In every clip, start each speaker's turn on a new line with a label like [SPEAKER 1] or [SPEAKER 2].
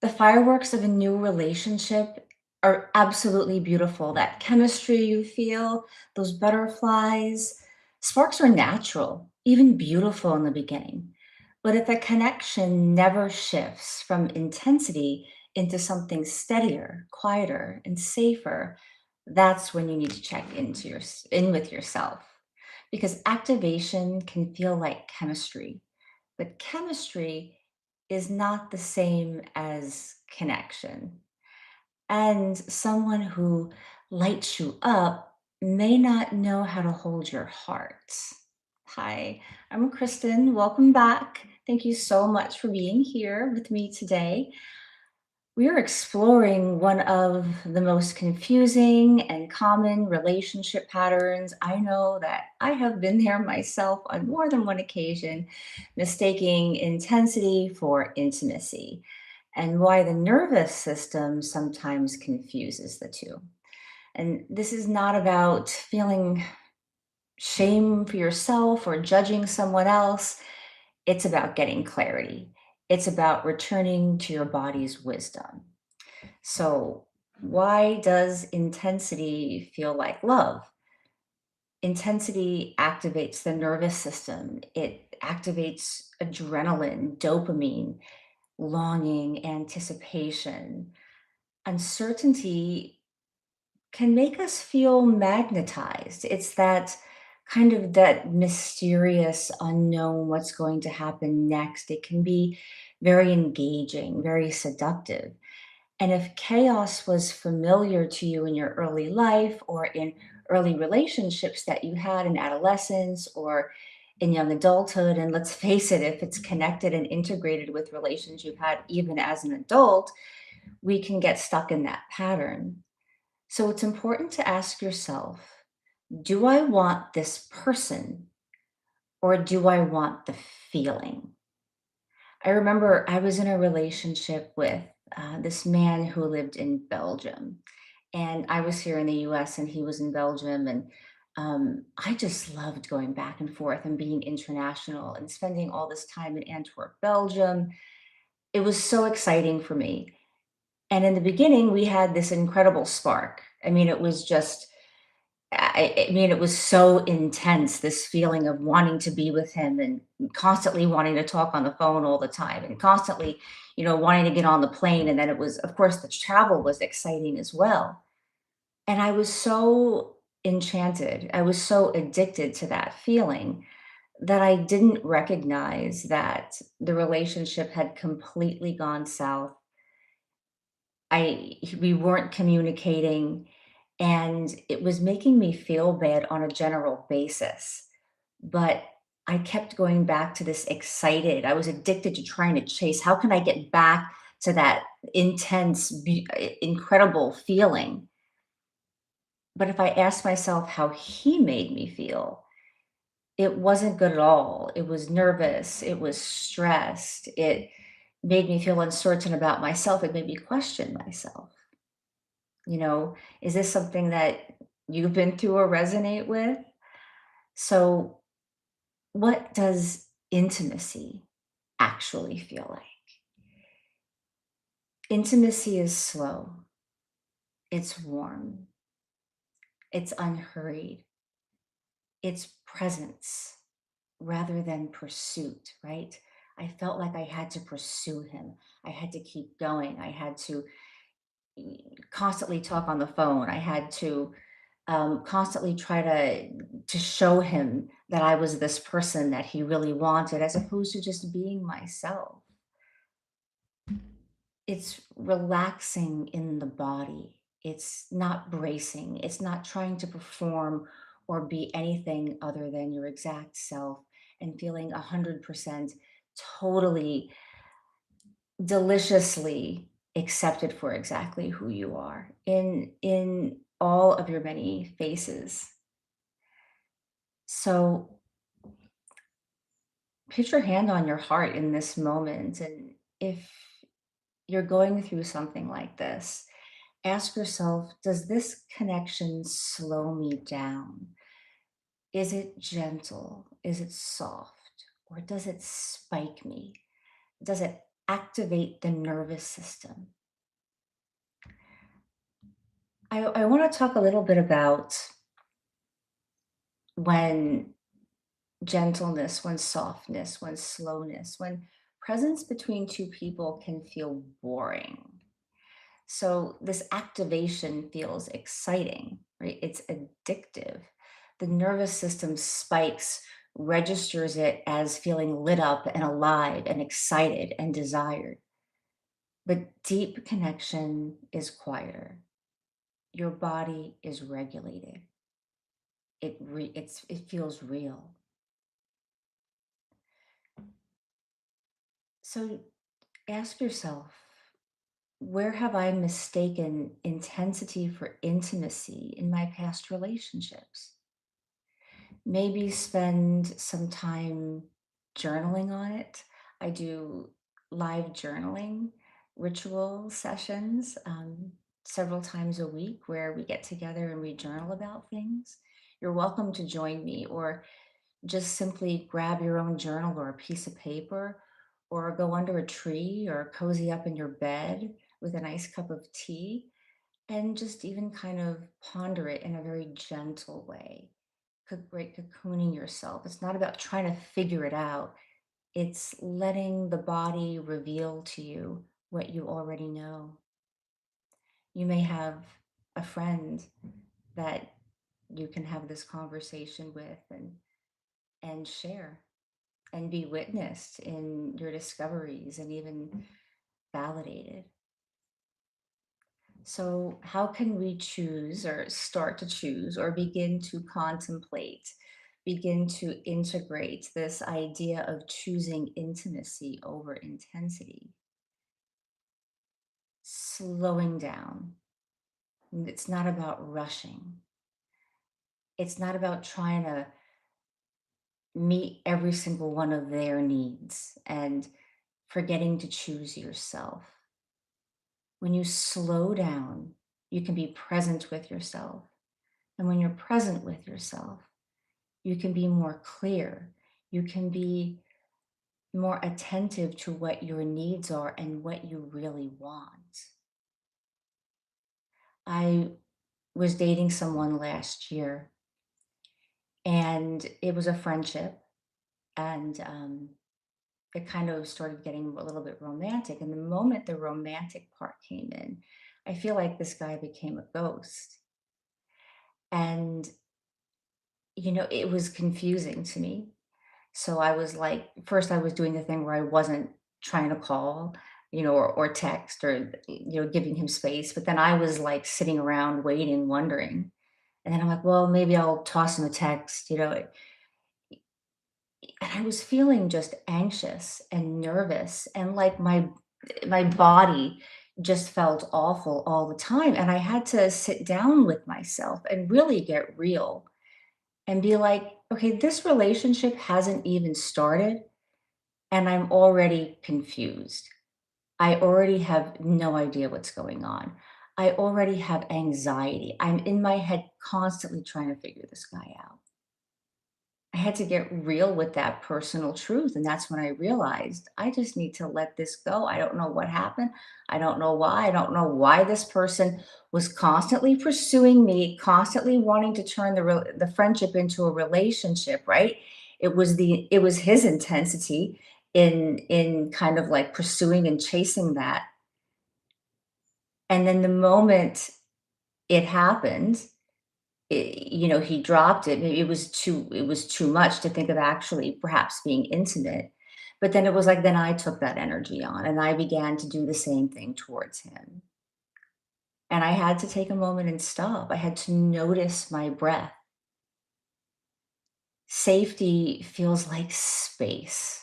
[SPEAKER 1] The fireworks of a new relationship are absolutely beautiful. That chemistry you feel, those butterflies, sparks are natural, even beautiful in the beginning. But if the connection never shifts from intensity into something steadier, quieter, and safer, that's when you need to check in with yourself. Because activation can feel like chemistry, but chemistry is not the same as connection. And someone who lights you up may not know how to hold your heart. Hi, I'm Kristen. Welcome back. Thank you so much for being here with me today. We are exploring one of the most confusing and common relationship patterns. I know that I have been there myself on more than one occasion, mistaking intensity for intimacy, and why the nervous system sometimes confuses the two. And this is not about feeling shame for yourself or judging someone else. It's about getting clarity. It's about returning to your body's wisdom. So, why does intensity feel like love? Intensity activates the nervous system, it activates adrenaline, dopamine, longing, anticipation. Uncertainty can make us feel magnetized. It's that mysterious unknown what's going to happen next. It can be very engaging, very seductive. And if chaos was familiar to you in your early life or in early relationships that you had in adolescence or in young adulthood, and let's face it, if it's connected and integrated with relations you've had even as an adult, we can get stuck in that pattern. So it's important to ask yourself, do I want this person or do I want the feeling? I remember I was in a relationship with this man who lived in Belgium, and I was here in the US and he was in Belgium. And I just loved going back and forth and being international and spending all this time in Antwerp, Belgium. It was so exciting for me. And in the beginning, we had this incredible spark. I mean, it was just I mean, it was so intense, this feeling of wanting to be with him and constantly wanting to talk on the phone all the time and constantly, wanting to get on the plane. And then it was, of course, the travel was exciting as well. And I was so enchanted. I was so addicted to that feeling that I didn't recognize that the relationship had completely gone south. We weren't communicating, and it was making me feel bad on a general basis. But I kept going back to this excited. I was addicted to trying to chase. How can I get back to that intense, incredible feeling? But if I asked myself how he made me feel, it wasn't good at all. It was nervous. It was stressed. It made me feel uncertain about myself. It made me question myself. Is this something that you've been through or resonate with? So, what does intimacy actually feel like? Intimacy is slow, it's warm, it's unhurried, it's presence rather than pursuit, right? I felt like I had to pursue him. I had to keep going. I had to constantly talk on the phone. I had to constantly try to show him that I was this person that he really wanted, as opposed to just being myself. It's relaxing in the body. It's not bracing. It's not trying to perform or be anything other than your exact self and feeling 100% totally deliciously accepted for exactly who you are in all of your many faces. So put your hand on your heart in this moment, and if you're going through something like this, ask yourself, does this connection slow me down? Is it gentle? Is it soft? Or does it spike me? Does it activate the nervous system. I want to talk a little bit about when gentleness, when softness, when slowness, when presence between two people can feel boring. So, this activation feels exciting, right? It's addictive. The nervous system spikes, registers it as feeling lit up and alive and excited and desired. But deep connection is quieter. Your body is regulated. It feels real. So ask yourself, where have I mistaken intensity for intimacy in my past relationships? Maybe spend some time journaling on it. I do live journaling ritual sessions several times a week where we get together and we journal about things. You're welcome to join me, or just simply grab your own journal or a piece of paper, or go under a tree or cozy up in your bed with a nice cup of tea and just even kind of ponder it in a very gentle way. Right, cocooning yourself. It's not about trying to figure it out. It's letting the body reveal to you what you already know. You may have a friend that you can have this conversation with and share and be witnessed in your discoveries and even validated. So, how can we choose or start to choose or begin to contemplate, begin to integrate this idea of choosing intimacy over intensity? Slowing down. It's not about rushing, it's not about trying to meet every single one of their needs and forgetting to choose yourself. When you slow down, you can be present with yourself. And when you're present with yourself, you can be more clear. You can be more attentive to what your needs are and what you really want. I was dating someone last year, and it was a friendship, and it kind of started getting a little bit romantic. And the moment the romantic part came in, I feel like this guy became a ghost. And, it was confusing to me. So I was like, first I was doing the thing where I wasn't trying to call, or text or, giving him space. But then I was like sitting around waiting, wondering. And then I'm like, well, maybe I'll toss him a text, and I was feeling just anxious and nervous and like my body just felt awful all the time. And I had to sit down with myself and really get real and be like, okay, this relationship hasn't even started and I'm already confused. I already have no idea what's going on. I already have anxiety. I'm in my head constantly trying to figure this guy out. I had to get real with that personal truth. And that's when I realized I just need to let this go. I don't know what happened. I don't know why. I don't know why this person was constantly pursuing me, constantly wanting to turn the friendship into a relationship, right? It was his intensity in kind of like pursuing and chasing that. And then the moment it happened, he dropped it. Maybe it was too much to think of actually perhaps being intimate. But then it was like then I took that energy on and I began to do the same thing towards him. And I had to take a moment and stop. I had to notice my breath. Safety feels like space,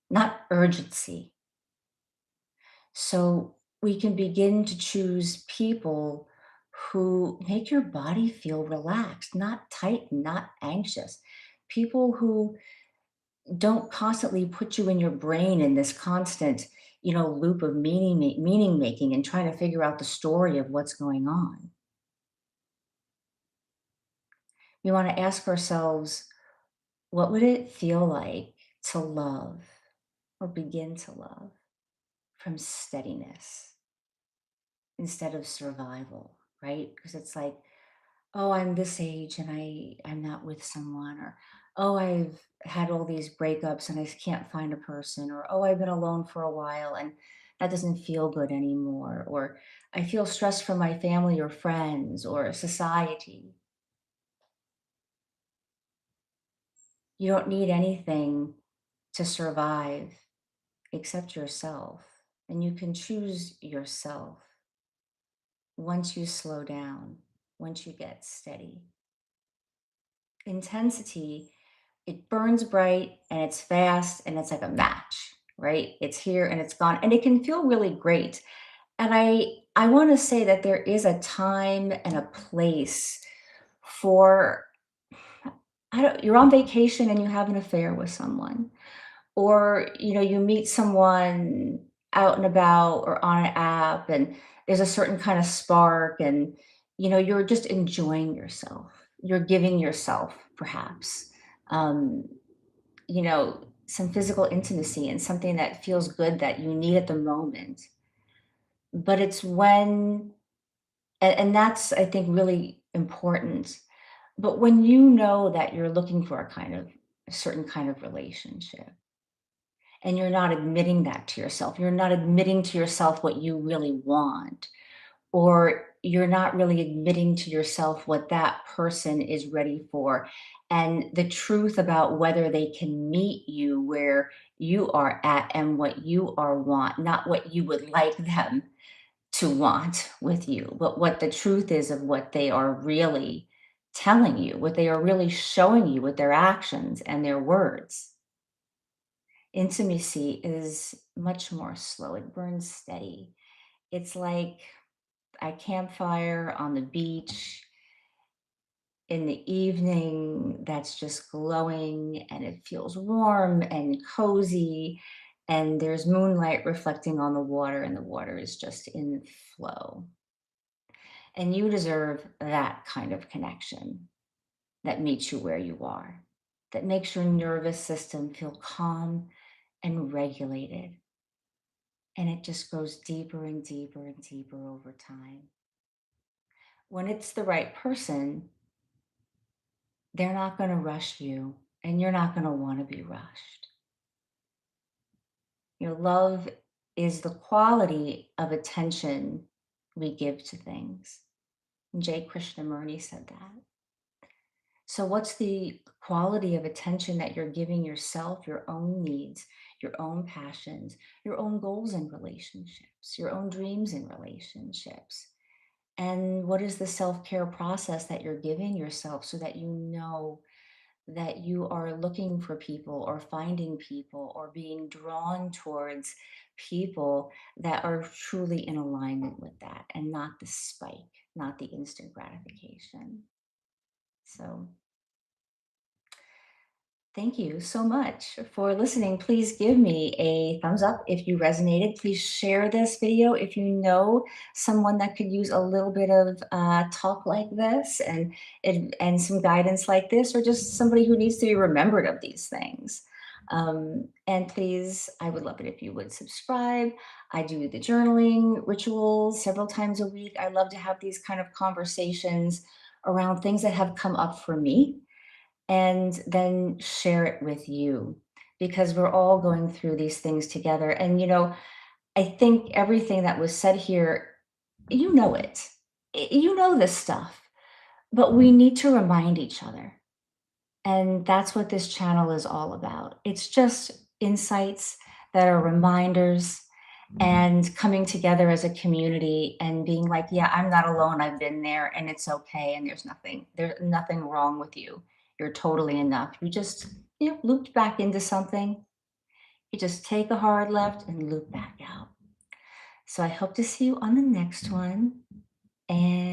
[SPEAKER 1] not urgency. So we can begin to choose people who make your body feel relaxed, not tight, not anxious. People who don't constantly put you in your brain in this constant, loop of meaning making and trying to figure out the story of what's going on. We want to ask ourselves, what would it feel like to love or begin to love? from steadiness instead of survival, right? Because it's like, oh, I'm this age and I'm not with someone, or oh, I've had all these breakups and I can't find a person, or oh, I've been alone for a while and that doesn't feel good anymore, or I feel stressed from my family or friends or society. You don't need anything to survive except yourself, and you can choose yourself once you slow down, once you get steady. Intensity, it burns bright and it's fast and it's like a match, right? It's here and it's gone and it can feel really great. And I want to say that there is a time and a place for, I don't, you're on vacation and you have an affair with someone, or you meet someone out and about or on an app, and there's a certain kind of spark, and you're just enjoying yourself, you're giving yourself perhaps um, some physical intimacy and something that feels good that you need at the moment. But it's when, and that's, I think, really important. But when you know that you're looking for a certain kind of relationship, and you're not admitting that to yourself, you're not admitting to yourself what you really want, or you're not really admitting to yourself what that person is ready for, and the truth about whether they can meet you where you are at and what you are want, not what you would like them to want with you, but what the truth is of what they are really telling you, what they are really showing you with their actions and their words. Intimacy is much more slow. It burns steady. It's like a campfire on the beach in the evening that's just glowing and it feels warm and cozy. And there's moonlight reflecting on the water, and the water is just in flow. And you deserve that kind of connection that meets you where you are, that makes your nervous system feel calm and regulated. And it just goes deeper and deeper and deeper over time. When it's the right person, they're not going to rush you and you're not going to want to be rushed. Love is the quality of attention we give to things. J. Krishnamurti said that. So, what's the quality of attention that you're giving yourself, your own needs, your own passions, your own goals in relationships, your own dreams in relationships? And what is the self care process that you're giving yourself so that you know that you are looking for people or finding people or being drawn towards people that are truly in alignment with that, and not the spike, not the instant gratification? So, thank you so much for listening. Please give me a thumbs up if you resonated. Please share this video if you know someone that could use a little bit of talk like this, and some guidance like this, or just somebody who needs to be remembered of these things. And please, I would love it if you would subscribe. I do the journaling rituals several times a week. I love to have these kind of conversations around things that have come up for me, and then share it with you, because we're all going through these things together. And I think everything that was said here, you know it. You know this stuff, but we need to remind each other. And that's what this channel is all about. It's just insights that are reminders, and coming together as a community and being like, yeah, I'm not alone. I've been there and it's okay. And there's nothing wrong with you. You're totally enough. You just, looped back into something. You just take a hard left and loop back out. So I hope to see you on the next one. And